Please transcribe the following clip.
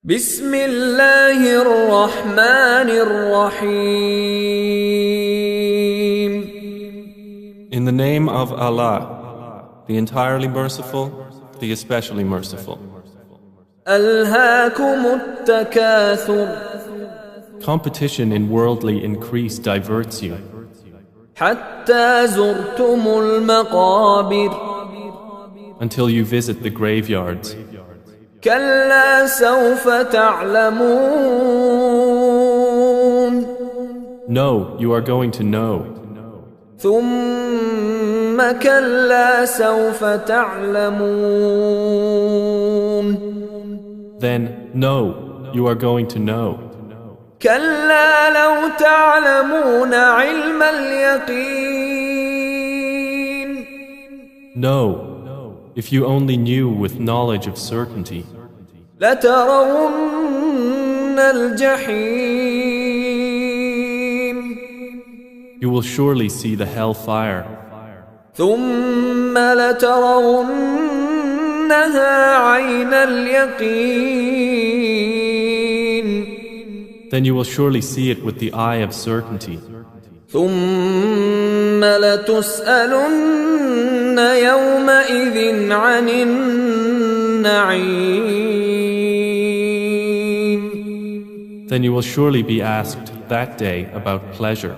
بسم الله الرحمن الرحيم. In the name of Allah, the entirely merciful, the especially merciful. ألهاكم التكاثر Competition in worldly increase diverts you, حتى زرتم المقابر until you visit the graveyards. كلا سوف تعلمون No, you are going to know. ثم كلا سوف تعلمون Then, no, you are going to know. كلا لو تعلمون علم اليقين No, if you only knew with knowledge of certainty, لترون الجحيم you will surely see the hellfire. ثم لترونها عين اليقين Then you will surely see it with the eye of certainty. ثم لتسألن يومئذ عن النعيم Then you will surely be asked that day about pleasure.